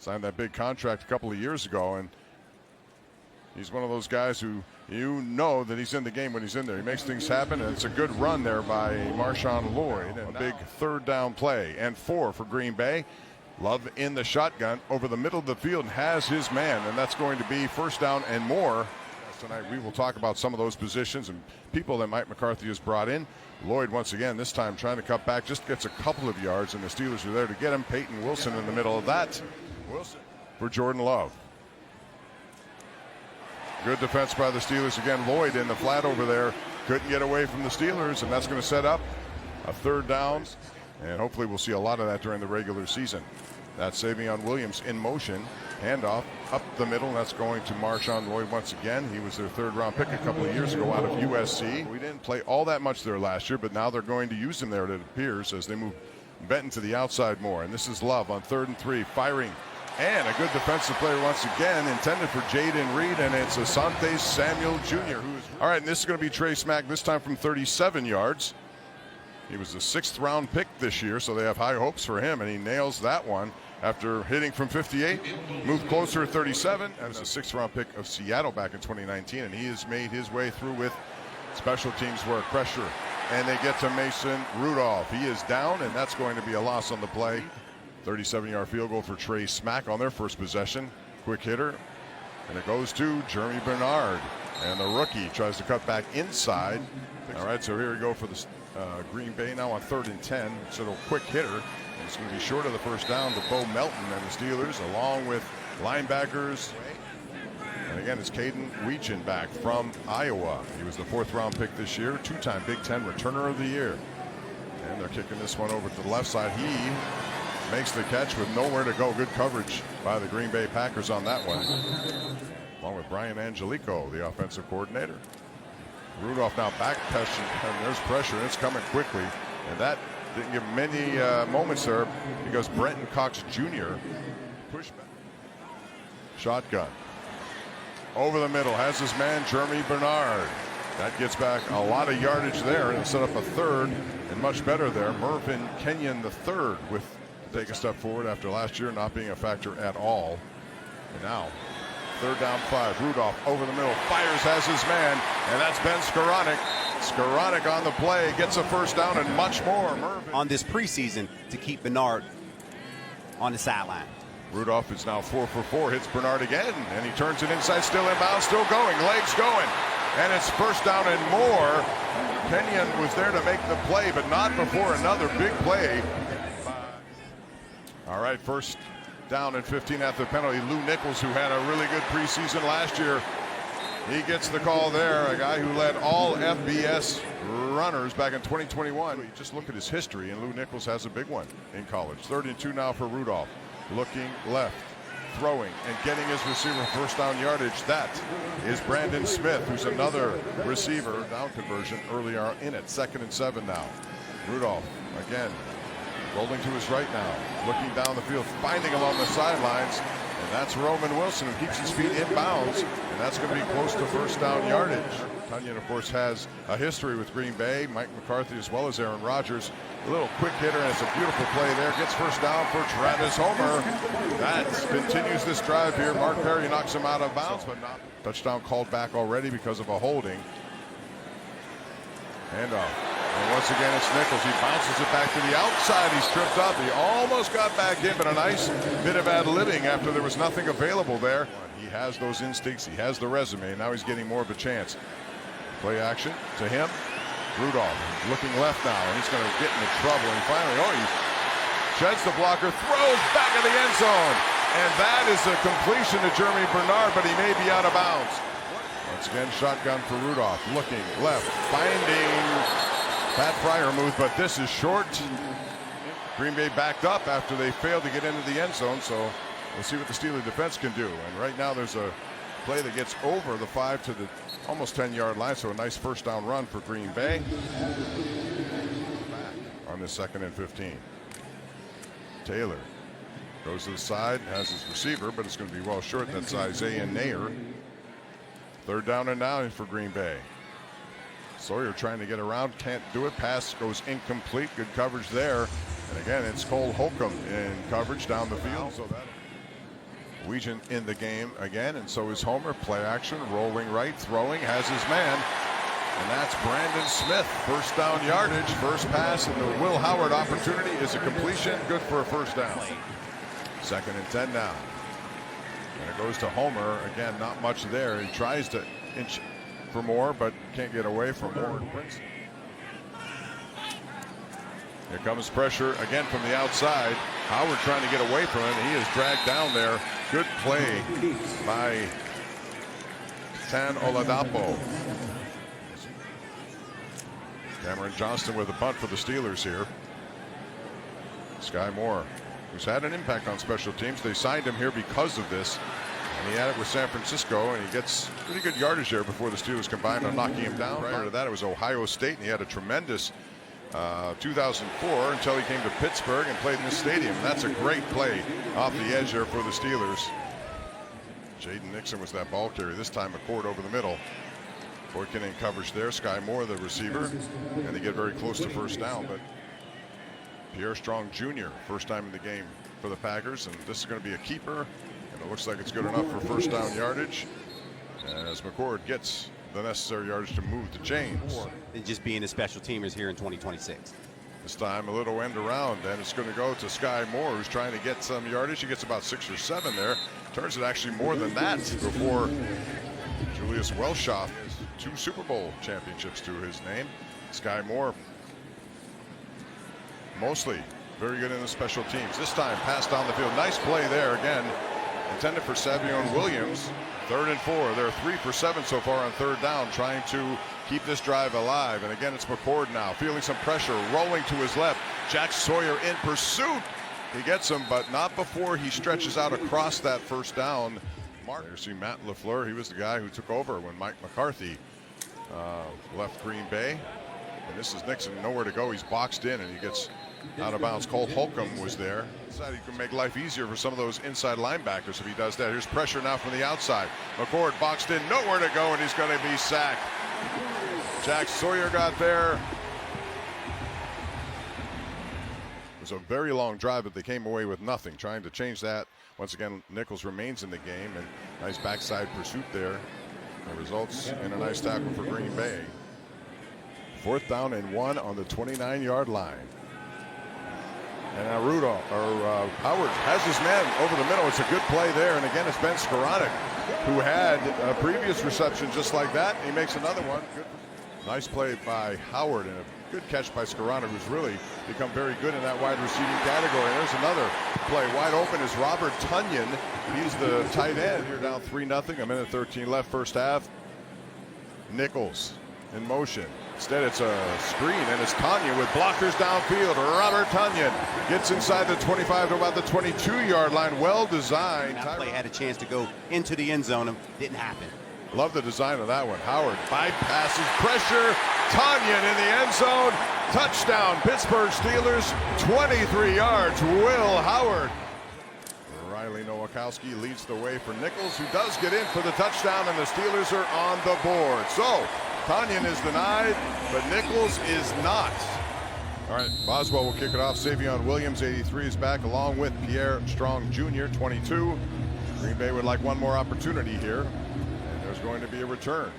Signed that big contract a couple of years ago, and he's one of those guys who you know that he's in the game when he's in there. He makes things happen, and it's a good run there by Marshawn Lloyd. And a big third down play, and 4 for Green Bay. Love in the shotgun over the middle of the field and has his man, and that's going to be first down and more. Tonight we will talk about some of those positions and people that Mike McCarthy has brought in. Lloyd once again, this time trying to cut back, just gets a couple of yards, and the Steelers are there to get him. Peyton Wilson in the middle of that. Wilson for Jordan Love. Good defense by the Steelers. Again, Lloyd in the flat over there. Couldn't get away from the Steelers, and that's going to set up a third down. And hopefully we'll see a lot of that during the regular season. That's Savion Williams in motion. Handoff up the middle, and that's going to Marshawn Lloyd once again. He was their third-round pick a couple of years ago out of USC. We didn't play all that much there last year, but now they're going to use him there, it appears, as they move Benton to the outside more. And this is Love on 3rd and 3, firing. And a good defensive player once again, intended for Jaden Reed, and it's Asante Samuel Jr. All right, and this is going to be Trey Smack, this time from 37 yards. He was the 6th-round pick this year, so they have high hopes for him, and he nails that one after hitting from 58. Moved closer to 37, and was a 6th-round pick of Seattle back in 2019, and he has made his way through with special teams work, pressure, and they get to Mason Rudolph. He is down, and that's going to be a loss on the play. 37-yard field goal for Trey Smack on their first possession. Quick hitter, and it goes to Jeremy Bernard, and the rookie tries to cut back inside. All right, so here we go for the Green Bay now on 3rd and 10. It's a little quick hitter. And it's going to be short of the first down to Bo Melton and the Steelers, along with linebackers. And again, it's Caden Weechin back from Iowa. He was the 4th-round pick this year, 2-time Big Ten Returner of the Year. And they're kicking this one over to the left side. He makes the catch with nowhere to go. Good coverage by the Green Bay Packers on that one, along with Brian Angelico, the offensive coordinator. Rudolph now back pushing, and there's pressure, and it's coming quickly. And that didn't give many moments there because Brenton Cox Jr. pushed back. Shotgun. Over the middle, has his man, Jeremy Bernard. That gets back a lot of yardage there, and set up a third, and much better there. Mervyn Kenyon the third with to take a step forward after last year not being a factor at all. And now, 3rd down 5. Rudolph over the middle, fires, has his man, and that's Ben Skoranek. Skoranek on the play, gets a first down and much more. Mervyn on this preseason to keep Bernard on the sideline. Rudolph is now 4 for 4, hits Bernard again, and he turns it inside, still inbound, still going, legs going, and it's first down and more. Kenyon was there to make the play, but not before another big play. All right, first down and 15 after the penalty. Lou Nichols, who had a really good preseason last year, he gets the call there. A guy who led all FBS runners back in 2021. You just look at his history, and Lou Nichols has a big one in college. 3rd and 2 now for Rudolph. Looking left, throwing, and getting his receiver first down yardage. That is Brandon Smith, who's another receiver. Down conversion earlier in it. 2nd and 7 now. Rudolph again. Rolling to his right now, looking down the field, finding along the sidelines, and that's Roman Wilson, who keeps his feet in bounds, and that's going to be close to first down yardage. Tunyon, of course, has a history with Green Bay, Mike McCarthy as well as Aaron Rodgers. A little quick hitter, and it's a beautiful play there. Gets first down for Travis Homer. That continues this drive here. Mark Perry knocks him out of bounds, but not. Touchdown called back already because of a holding. Handoff. And once again, it's Nichols. He bounces it back to the outside. He's tripped up. He almost got back in, but a nice bit of ad-libbing after there was nothing available there. He has those instincts. He has the resume. Now he's getting more of a chance. Play action to him. Rudolph looking left now, and he's going to get into trouble. And finally, he sheds the blocker, throws back in the end zone. And that is a completion to Jeremy Bernard, but he may be out of bounds. Once again, shotgun for Rudolph. Looking left, finding Pat Fryermuth, but this is short. Green Bay backed up after they failed to get into the end zone, so we'll see what the Steeler defense can do. And right now there's a play that gets over the 5 to the almost 10-yard line, so a nice first down run for Green Bay. Back on this 2nd and 15. Taylor goes to the side, has his receiver, but it's going to be well short. That's Isaiah Nair. 3rd down and 9 for Green Bay. Sawyer trying to get around, can't do it. Pass goes incomplete. Good coverage there. And again, it's Cole Holcomb in coverage down the field. So that Weegan in the game again, and so is Homer. Play action, rolling right, throwing, has his man. And that's Brandon Smith. First down yardage, first pass, and the Will Howard opportunity is a completion. Good for a first down. 2nd and 10 now. And it goes to Homer. Again, not much there. He tries to inch for more, but can't get away from more. Here comes pressure again from the outside. Howard trying to get away from him. He is dragged down there. Good play by Tan Oladapo. Cameron Johnston with a punt for the Steelers here. Sky Moore, who's had an impact on special teams. They signed him here because of this. And he had it with San Francisco, and he gets pretty good yardage there before the Steelers combined on knocking him down. Prior to that, it was Ohio State, and he had a tremendous 2004 until he came to Pittsburgh and played in this stadium. And that's a great play off the edge there for the Steelers. Jaden Nixon was that ball carrier. This time McCord over the middle. Boykin in coverage there. Sky Moore, the receiver. And they get very close to first down. But Pierre Strong Jr., first time in the game for the Packers. And this is going to be a keeper. And it looks like it's good enough for first down yardage. As McCord gets the necessary yardage to move the chains. And just being a special teamers here in 2026. This time a little end around, and it's going to go to Sky Moore, who's trying to get some yardage. He gets about 6 or 7 there. Turns it actually more than that before Julius Welshoff has 2 Super Bowl championships to his name. Sky Moore, mostly very good in the special teams. This time passed down the field. Nice play there again. Intended for Savion Williams. 3rd and 4. They're 3 for 7 so far on 3rd down, trying to keep this drive alive. And again, it's McCord now, feeling some pressure, rolling to his left. Jack Sawyer in pursuit. He gets him, but not before he stretches out across that first down. You see Matt LaFleur. He was the guy who took over when Mike McCarthy left Green Bay. And this is Nixon, nowhere to go. He's boxed in, and he gets out of bounds. Cole Holcomb was there. He can make life easier for some of those inside linebackers if he does that. Here's pressure now from the outside. McCord boxed in, nowhere to go, and he's going to be sacked. Jack Sawyer got there. It was a very long drive, but they came away with nothing. Trying to change that. Once again, Nichols remains in the game, and nice backside pursuit there. That results in a nice tackle for Green Bay. 4th down and 1 on the 29-yard line. And now Howard has his man over the middle. It's a good play there. And again, it's Ben Skoranek, who had a previous reception just like that. He makes another one. Good. Nice play by Howard and a good catch by Skoranek, who's really become very good in that wide receiving category. There's another play. Wide open is Robert Tunyon. He's the tight end. You're down 3-0. A minute 13 left, first half. Nichols in motion. Instead, it's a screen, and it's Tunyon with blockers downfield. Robert Tunyon gets inside the 25 to about the 22-yard line. Well designed. That play had a chance to go into the end zone. Didn't happen. Love the design of that one. Howard bypasses pressure. Tunyon in the end zone. Touchdown, Pittsburgh Steelers. 23 yards. Will Howard. Riley Nowakowski leads the way for Nichols, who does get in for the touchdown, and the Steelers are on the board. So Tunyon is denied, but Nichols is not. All right, Boswell will kick it off. Savion Williams, 83, is back, along with Pierre Strong Jr., 22. Green Bay would like one more opportunity here, and there's going to be a return.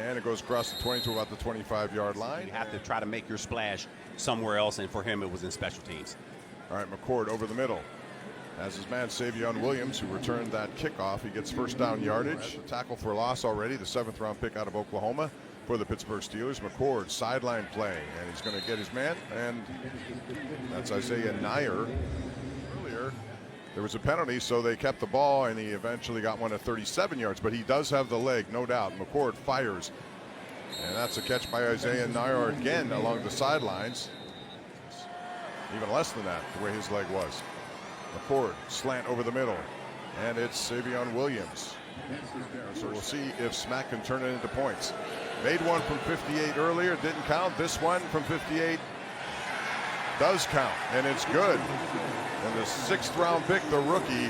And it goes across the 20 to about the 25-yard line. You have to try to make your splash somewhere else, and for him, it was in special teams. All right, McCord over the middle. As his man, Savion Williams, who returned that kickoff. He gets first down yardage. Tackle for loss already, the 7th-round pick out of Oklahoma for the Pittsburgh Steelers. McCord, sideline play, and he's going to get his man, and that's Isaiah Nair. Earlier, there was a penalty, so they kept the ball, and he eventually got one at 37 yards, but he does have the leg, no doubt. McCord fires, and that's a catch by Isaiah Nair again along the sidelines. Even less than that, the way his leg was. McCord, slant over the middle, and it's Savion Williams. So we'll see if Smack can turn it into points. Made one from 58 earlier, didn't count. This one from 58 does count, and it's good. And the 6th-round pick, the rookie,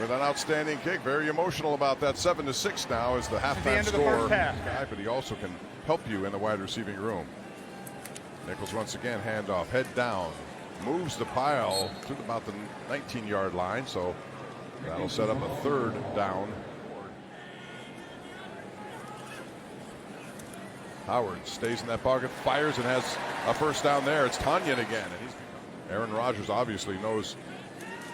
with an outstanding kick. Very emotional about that. 7-6 now is the halftime score. But he also can help you in the wide receiving room. Nichols once again, handoff, head down. moves the pile to about the 19-yard line, so that'll set up a 3rd down. Howard stays in that pocket, fires, and has a 1st down there. It's Tanyan again. And Aaron Rodgers obviously knows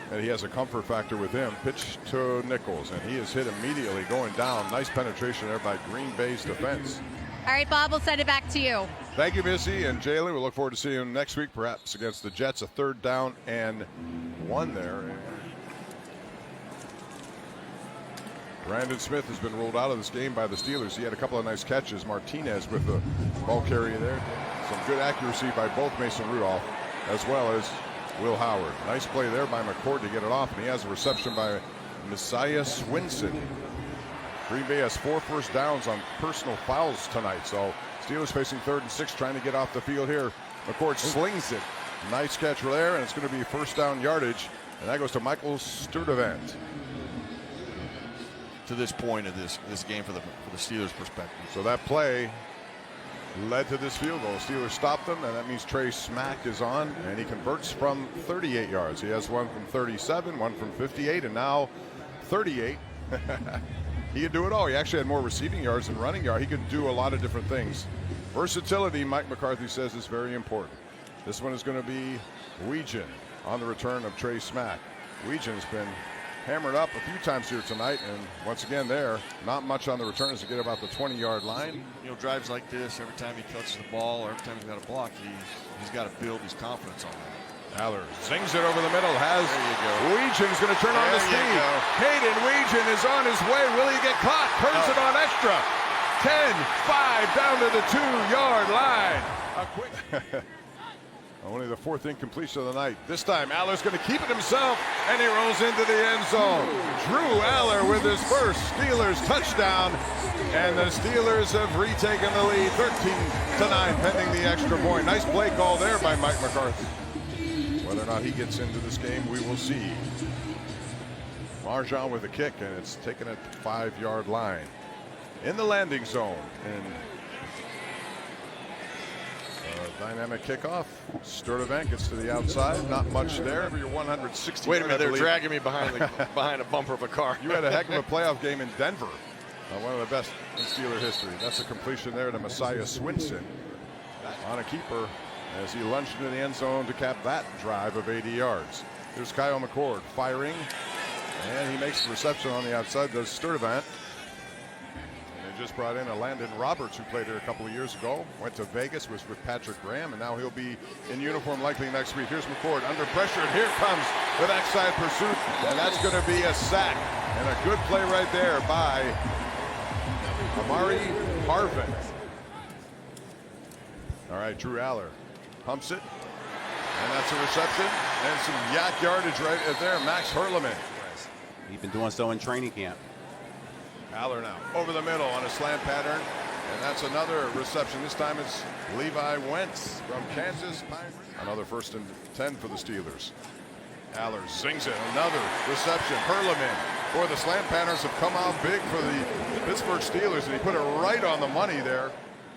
that he has a comfort factor with him. Pitch to Nichols, and he is hit immediately going down. Nice penetration there by Green Bay's defense. All right, Bob, we'll send it back to you. Thank you, Missy and Jalen. We look forward to seeing you next week, perhaps against the Jets. A 3rd down and 1 there. Brandon Smith has been ruled out of this game by the Steelers. He had a couple of nice catches. Martinez with the ball carrier there. Some good accuracy by both Mason Rudolph as well as Will Howard. Nice play there by McCord to get it off, and he has a reception by Messiah Swinson. Green Bay has 4 first downs on personal fouls tonight, so Steelers facing 3rd and 6, trying to get off the field here. McCord slings it. Nice catch there, and it's going to be 1st down yardage, and that goes to Michael Sturdivant. To this point of this game for the Steelers' perspective. So that play led to this field goal. Steelers stopped them, and that means Trey Smack is on, and he converts from 38 yards. He has one from 37, one from 58, and now 38. He could do it all. He actually had more receiving yards than running yards. He could do a lot of different things. Versatility, Mike McCarthy says, is very important. This one is going to be Weegan on the return of Trey Smack. Weegan has been hammered up a few times here tonight, and once again there, not much on the return as to get about the 20-yard line. You know, drives like this, every time he catches the ball or every time he's got a block, he's got to build his confidence on that. Aller zings it over the middle, has Weegan's going to turn on the speed. Hayden Weegan is on his way. Will he get caught? Turns it on extra. 10-5 down to the 2-yard line. A quick. Only the 4th incompletion of the night. This time, Aller's going to keep it himself, and he rolls into the end zone. Drew Allar with his first Steelers touchdown, and the Steelers have retaken the lead, 13-9, pending the extra point. Nice play call there by Mike McCarthy. Whether or not he gets into this game, we will see. Marjan with a kick, and it's taken at the 5-yard line. In the landing zone, and dynamic kickoff. Sturdivant gets to the outside. Not much there. You're 160. Wait a minute, they're dragging me behind a bumper of a car. You had a heck of a playoff game in Denver. One of the best in Steeler history. That's a completion there to Messiah Swinson on a keeper as he lunged into the end zone to cap that drive of 80 yards. Here's Kyle McCord firing, and he makes the reception on the outside. Does Sturdivant. Just brought in a Landon Roberts, who played here a couple of years ago, went to Vegas, was with Patrick Graham, and now he'll be in uniform likely next week. Here's McCord under pressure, and here comes the backside pursuit, and that's going to be a sack. And a good play right there by Amari Harvin. All right, Drew Allar pumps it, and that's a reception, and some yak yardage right there. Max Hurleman. He's been doing so in training camp. Allar now over the middle on a slant pattern, and that's another reception. This time it's Levi Wentz from Kansas. Another 1st and 10 for the Steelers. Allar sings it, another reception. Hurleman, boy, the slant patterns have come out big for the Pittsburgh Steelers, and he put it right on the money there.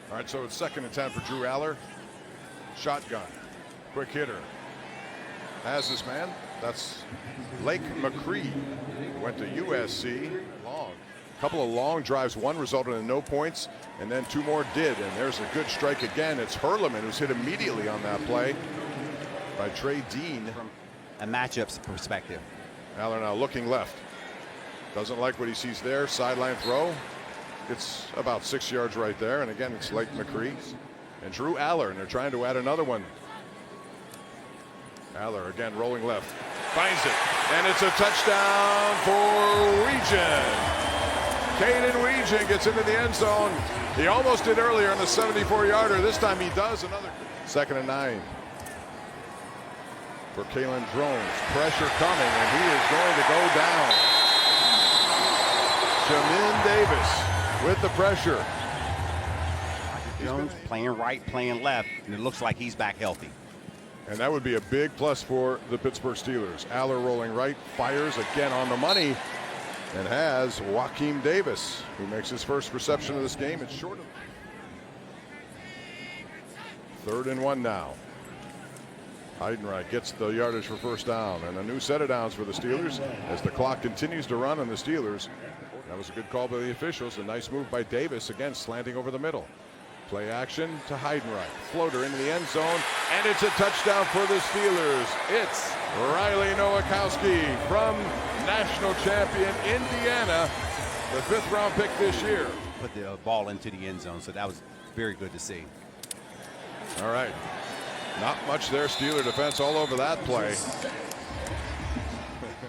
All right, so it's 2nd and 10 for Drew Allar. Shotgun, quick hitter. Has this man, that's Lake McCree, went to USC. Long. Couple of long drives, one resulted in no points, and then 2 more did, and there's a good strike again. It's Hurleman who's hit immediately on that play by Trey Dean. From a matchup's perspective. Allar now looking left. Doesn't like what he sees there. Sideline throw. It's about 6 yards right there, and again, it's Lake McCree. And Drew Allar, and they're trying to add another one. Allar again rolling left. Finds it, and it's a touchdown for Weegan. Caden Weegan gets into the end zone. He almost did earlier on the 74-yarder. This time he does another. 2nd and 9 for Kalen Drones. Pressure coming, and he is going to go down. Jamin Davis with the pressure. Jones playing right, playing left, and it looks like he's back healthy. And that would be a big plus for the Pittsburgh Steelers. Allar rolling right, fires again on the money, and has Joaquin Davis, who makes his first reception of this game. It's short of 3rd and 1 now. Heidenreich gets the yardage for first down, and a new set of downs for the Steelers as the clock continues to run on the Steelers. That was a good call by the officials. A nice move by Davis, again slanting over the middle. Play action to Heidenreich. Floater into the end zone, and it's a touchdown for the Steelers. It's Riley Nowakowski from national champion Indiana, the 5th round pick this year. Put the ball into the end zone, so that was very good to see. All right. Not much there. Steeler defense all over that play.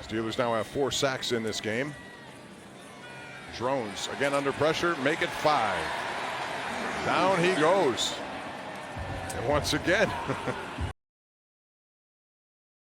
Steelers now have 4 sacks in this game. Drones again under pressure, make it 5. Down he goes. And once again,